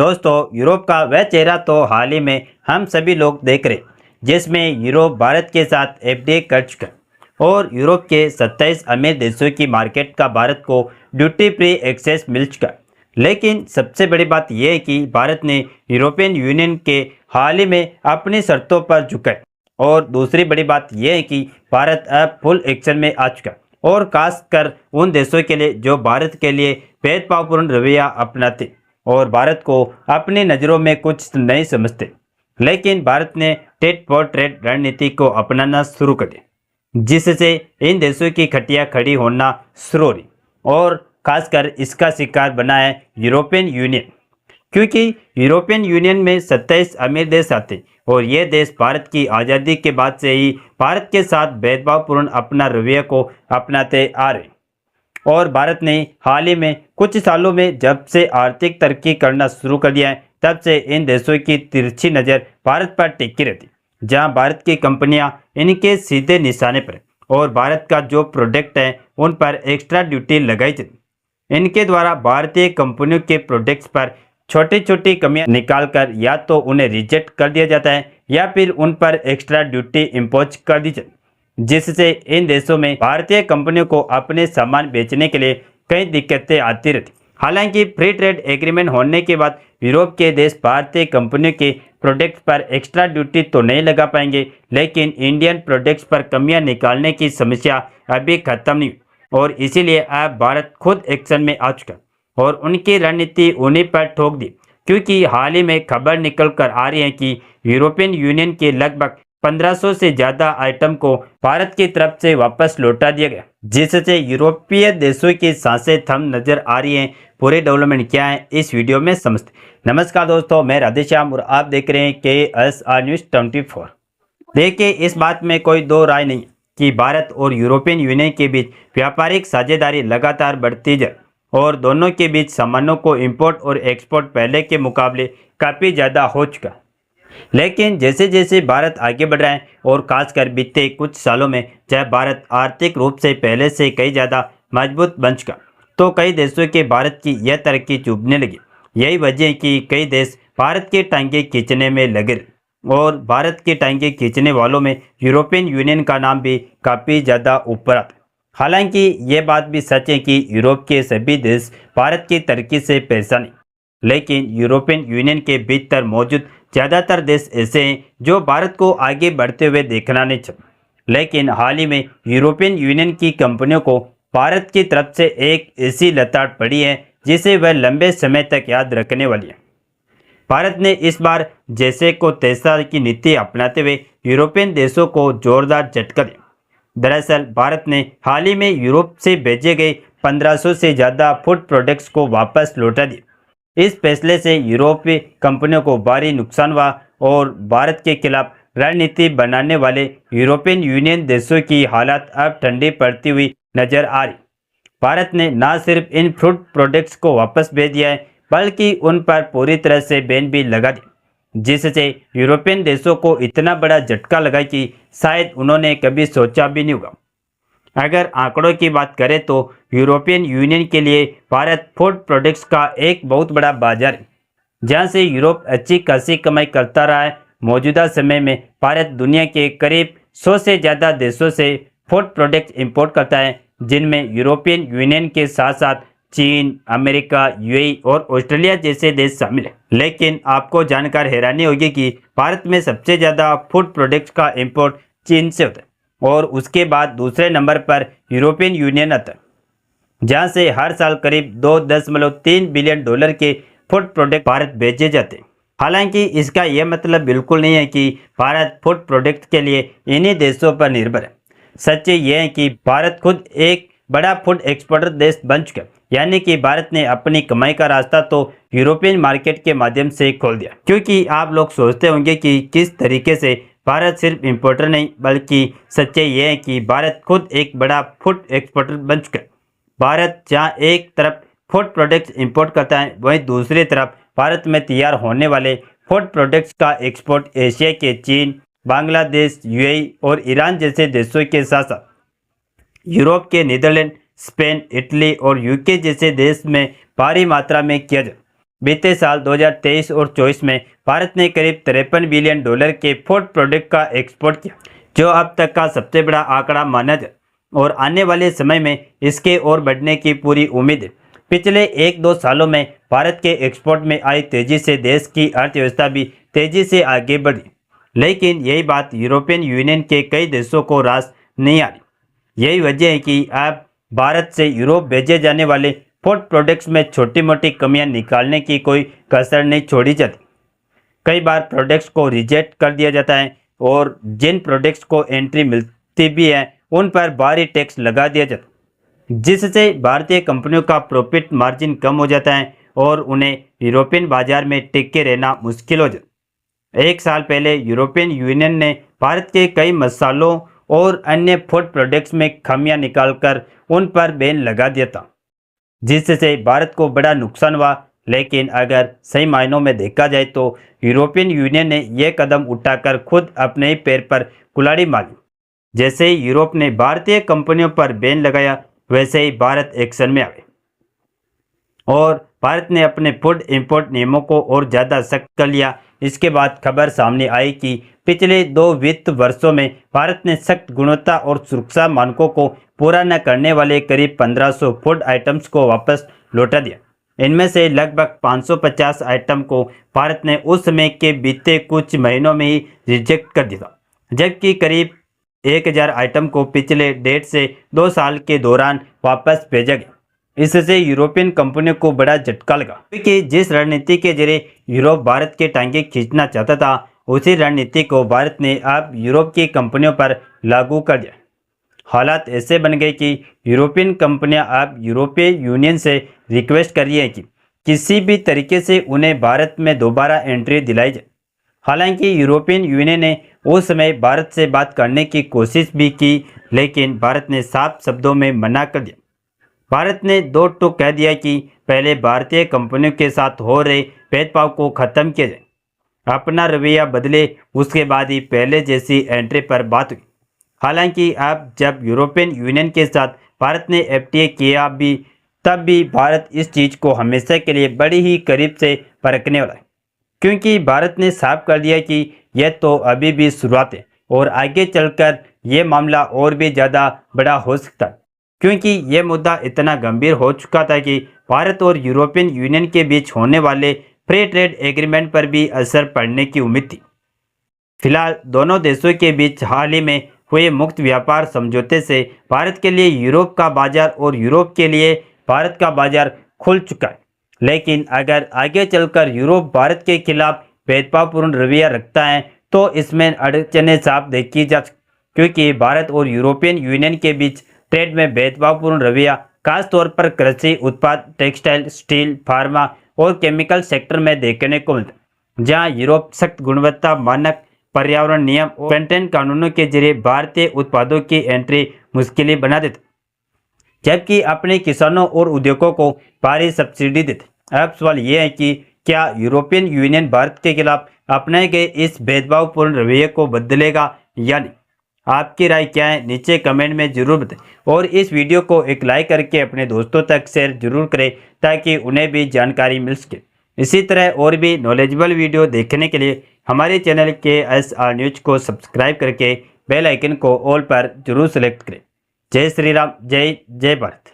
दोस्तों, यूरोप का वह चेहरा तो हाल ही में हम सभी लोग देख रहे, जिसमें यूरोप भारत के साथ एफडीए कर चुका है और यूरोप के 27 अमीर देशों की मार्केट का भारत को ड्यूटी फ्री एक्सेस मिल चुका है। लेकिन सबसे बड़ी बात यह है कि भारत ने यूरोपियन यूनियन के हाल ही में अपनी शर्तों पर झुका है और दूसरी बड़ी बात यह है कि भारत अब फुल एक्शन में आ चुका है और खासकर उन देशों के लिए जो भारत के लिए भेदभावपूर्ण रवैया अपनाते और भारत को अपनी नज़रों में कुछ नहीं समझते। लेकिन भारत ने टेट फॉर ट्रेड रणनीति को अपनाना शुरू कर दिया, जिससे इन देशों की खटिया खड़ी होना शुरू हो रही और खासकर इसका शिकार बना है यूरोपियन यूनियन, क्योंकि यूरोपियन यूनियन में 27 अमीर देश आते और ये देश भारत की आज़ादी के बाद से ही भारत के साथ भेदभावपूर्ण अपना रवैया को अपनाते आ रहे और भारत ने हाल ही में कुछ सालों में जब से आर्थिक तरक्की करना शुरू कर दिया है, तब से इन देशों की तिरछी नज़र भारत पर टिकी रहती, जहां भारत की कंपनियां इनके सीधे निशाने पर और भारत का जो प्रोडक्ट है उन पर एक्स्ट्रा ड्यूटी लगाई जाती। इनके द्वारा भारतीय कंपनियों के प्रोडक्ट्स पर छोटी छोटी कमियां निकालकर या तो उन्हें रिजेक्ट कर दिया जाता है या फिर उन पर एक्स्ट्रा ड्यूटी इम्पोज कर दी जाती, जिससे इन देशों में भारतीय कंपनियों को अपने सामान बेचने के लिए कई दिक्कतें आती रहती। हालांकि फ्री ट्रेड एग्रीमेंट होने के बाद यूरोप के देश भारतीय कंपनियों के प्रोडक्ट्स पर एक्स्ट्रा ड्यूटी तो नहीं लगा पाएंगे, लेकिन इंडियन प्रोडक्ट्स पर कमियां निकालने की समस्या अभी खत्म नहीं हुई और इसीलिए अब भारत खुद एक्शन में आ चुका और उनकी रणनीति उन्हीं पर ठोक दी, क्योंकि हाल ही में खबर निकल कर आ रही है कि यूरोपियन यूनियन के लगभग 1500 से ज़्यादा आइटम को भारत की तरफ से वापस लौटा दिया गया, जिससे यूरोपीय देशों की सांसें थम नजर आ रही हैं। पूरे डेवलपमेंट क्या है इस वीडियो में समझते। नमस्कार दोस्तों, मैं राधेश्याम और आप देख रहे हैं KSR न्यूज़ 24। देखिए, इस बात में कोई दो राय नहीं कि भारत और यूरोपियन यूनियन के बीच व्यापारिक साझेदारी लगातार बढ़ती जाए और दोनों के बीच सामानों को इम्पोर्ट और एक्सपोर्ट पहले के मुकाबले काफ़ी ज़्यादा हो चुका। लेकिन जैसे जैसे भारत आगे बढ़ रहा है और खासकर बीते कुछ सालों में जब भारत आर्थिक रूप से पहले से कई ज़्यादा मजबूत बन चुका, तो कई देशों के भारत की यह तरक्की चुभने लगी। यही वजह है कि कई देश भारत के टांगे खींचने में लगे और भारत के टांगे खींचने वालों में यूरोपियन यूनियन का नाम भी काफ़ी ज़्यादा ऊपर आता है। हालांकि ये बात भी सच है कि यूरोप के सभी देश भारत की तरक्की से परेशान नहीं, लेकिन यूरोपियन यूनियन के भीतर मौजूद ज़्यादातर देश ऐसे हैं जो भारत को आगे बढ़ते हुए देखना नहीं चाहते। लेकिन हाल ही में यूरोपियन यूनियन की कंपनियों को भारत की तरफ से एक ऐसी लताड़ पड़ी है जिसे वह लंबे समय तक याद रखने वाली है। भारत ने इस बार जैसे को तैसा की नीति अपनाते हुए यूरोपियन देशों को जोरदार झटका दिया। दरअसल भारत ने हाल ही में यूरोप से भेजे गए 1500 से ज़्यादा फूड प्रोडक्ट्स को वापस लौटा दिया। इस फैसले से यूरोपीय कंपनियों को भारी नुकसान हुआ और भारत के खिलाफ रणनीति बनाने वाले यूरोपियन यूनियन देशों की हालत अब ठंडी पड़ती हुई नजर आ रही। भारत ने न सिर्फ इन फूड प्रोडक्ट्स को वापस भेज दिया है, बल्कि उन पर पूरी तरह से बैन भी लगा दिया, जिससे यूरोपियन देशों को इतना बड़ा झटका लगा कि शायद उन्होंने कभी सोचा भी नहीं होगा। अगर आंकड़ों की बात करें तो यूरोपियन यूनियन के लिए भारत फूड प्रोडक्ट्स का एक बहुत बड़ा बाजार है, जहां से यूरोप अच्छी खासी कमाई करता रहा है। मौजूदा समय में भारत दुनिया के करीब 100 से ज़्यादा देशों से फूड प्रोडक्ट्स इंपोर्ट करता है, जिनमें यूरोपियन यूनियन के साथ साथ चीन, अमेरिका, यूएई और ऑस्ट्रेलिया जैसे देश शामिल हैं। लेकिन आपको जानकर हैरानी होगी कि भारत में सबसे ज़्यादा फूड प्रोडक्ट्स का इंपोर्ट चीन से होता है और उसके बाद दूसरे नंबर पर यूरोपियन यूनियन आता है, जहां से हर साल करीब 2.3 बिलियन डॉलर के फूड प्रोडक्ट भारत भेजे जाते हैं। हालांकि इसका यह मतलब बिल्कुल नहीं है कि भारत फूड प्रोडक्ट के लिए इन्हीं देशों पर निर्भर है। सच यह है कि भारत खुद एक बड़ा फूड एक्सपोर्टर देश बन चुका है, यानी कि भारत ने अपनी कमाई का रास्ता तो यूरोपियन मार्केट के माध्यम से खोल दिया। क्योंकि आप लोग सोचते होंगे कि किस तरीके से भारत सिर्फ इंपोर्टर नहीं, बल्कि सच्चाई यह है कि भारत खुद एक बड़ा फूड एक्सपोर्टर बन चुका है। भारत जहां एक तरफ फूड प्रोडक्ट्स इंपोर्ट करता है, वहीं दूसरी तरफ भारत में तैयार होने वाले फूड प्रोडक्ट्स का एक्सपोर्ट एशिया के चीन, बांग्लादेश, यूएई और ईरान जैसे देशों के साथ साथ यूरोप के नीदरलैंड, स्पेन, इटली और यूके जैसे देश में भारी मात्रा में किया जाए। बीते साल 2023 और 24 में भारत ने करीब $53 बिलियन के फूड प्रोडक्ट का एक्सपोर्ट किया, जो अब तक का सबसे बड़ा आंकड़ा माना जाए और आने वाले समय में इसके और बढ़ने की पूरी उम्मीद है। पिछले 1-2 सालों में भारत के एक्सपोर्ट में आई तेजी से देश की अर्थव्यवस्था भी तेजी से आगे बढ़ी, लेकिन यही बात यूरोपियन यूनियन के कई देशों को रास नहीं आ रही। यही वजह है कि अब भारत से यूरोप भेजे जाने वाले फूड प्रोडक्ट्स में छोटी मोटी कमियां निकालने की कोई कसर नहीं छोड़ी जाती। कई बार प्रोडक्ट्स को रिजेक्ट कर दिया जाता है और जिन प्रोडक्ट्स को एंट्री मिलती भी है उन पर भारी टैक्स लगा दिया जाता है, जिससे भारतीय कंपनियों का प्रॉफिट मार्जिन कम हो जाता है और उन्हें यूरोपियन बाजार में टिके रहना मुश्किल हो जाता है। 1 साल पहले यूरोपियन यूनियन ने भारत के कई मसालों और अन्य फूड प्रोडक्ट्स में खामियां निकालकर उन पर बैन लगा दिया था, जिससे भारत को बड़ा नुकसान हुआ। लेकिन अगर सही मायनों में देखा जाए तो यूरोपियन यूनियन ने यह कदम उठाकर खुद अपने ही पैर पर कुल्हाड़ी मारी। जैसे ही यूरोप ने भारतीय कंपनियों पर बैन लगाया, वैसे ही भारत एक्शन में आ गया और भारत ने अपने फूड इंपोर्ट नियमों को और ज़्यादा सख्त कर लिया। इसके बाद खबर सामने आई कि पिछले 2 वित्त वर्षों में भारत ने सख्त गुणवत्ता और सुरक्षा मानकों को पूरा न करने वाले करीब 1500 फूड आइटम्स को वापस लौटा दिया। इनमें से लगभग 550 आइटम को भारत ने उस समय के बीते कुछ महीनों में ही रिजेक्ट कर दिया, जबकि करीब 1000 आइटम को पिछले 1.5 से 2 साल के दौरान वापस भेजा गया। इससे यूरोपियन कंपनियों को बड़ा झटका लगा, क्योंकि जिस रणनीति के जरिए यूरोप भारत के टांगे खींचना चाहता था, उसी रणनीति को भारत ने अब यूरोप की कंपनियों पर लागू कर दिया। हालात ऐसे बन गए कि यूरोपियन कंपनियां अब यूरोपीय यूनियन से रिक्वेस्ट कर रही हैं कि किसी भी तरीके से उन्हें भारत में दोबारा एंट्री दिलाई जाए। हालांकि यूरोपियन यूनियन ने उस समय भारत से बात करने की कोशिश भी की, लेकिन भारत ने साफ शब्दों में मना कर दिया। भारत ने दो टूक कह दिया कि पहले भारतीय कंपनियों के साथ हो रहे भेदभाव को खत्म किया जाए, अपना रवैया बदले, उसके बाद ही पहले जैसी एंट्री पर बात हुई। हालांकि अब जब यूरोपियन यूनियन के साथ भारत ने एफटीए किया भी, तब भी भारत इस चीज़ को हमेशा के लिए बड़ी ही करीब से परखने वाला है, क्योंकि भारत ने साफ कर दिया कि यह तो अभी भी शुरुआत है और आगे चलकर यह मामला और भी ज़्यादा बड़ा हो सकता है, क्योंकि यह मुद्दा इतना गंभीर हो चुका था कि भारत और यूरोपियन यूनियन के बीच होने वाले फ्री ट्रेड एग्रीमेंट पर भी असर पड़ने की उम्मीद थी। फिलहाल दोनों देशों के बीच हाल ही में हुए मुक्त व्यापार समझौते से भारत के लिए यूरोप का बाजार और यूरोप के लिए भारत का बाजार खुल चुका है। लेकिन अगर आगे चलकर यूरोप भारत के खिलाफ भेदभावपूर्ण रवैया रखता है तो इसमें अड़चनें साफ देखी जा सकती, क्योंकि भारत और यूरोपियन यूनियन के बीच ट्रेड में भेदभावपूर्ण रवैया खासतौर पर कृषि उत्पाद, टेक्सटाइल, स्टील, फार्मा और केमिकल सेक्टर में देखने को मिलता है, जहां यूरोप सख्त गुणवत्ता मानक, पर्यावरण नियम और पेटेंट कानूनों के जरिए भारतीय उत्पादों की एंट्री मुश्किल बना देते, जबकि अपने किसानों और उद्योगों को भारी सब्सिडी देते। अब सवाल यह है कि क्या यूरोपियन यूनियन भारत के खिलाफ अपनाए गए इस भेदभावपूर्ण रवैये को बदलेगा या नहीं? आपकी राय क्या है, नीचे कमेंट में जरूर बताएं और इस वीडियो को एक लाइक करके अपने दोस्तों तक शेयर जरूर करें ताकि उन्हें भी जानकारी मिल सके। इसी तरह और भी नॉलेजेबल वीडियो देखने के लिए हमारे चैनल KSR न्यूज़ को सब्सक्राइब करके बेल आइकन को ऑल पर जरूर सेलेक्ट करें। जय श्री राम, जय जय भारत।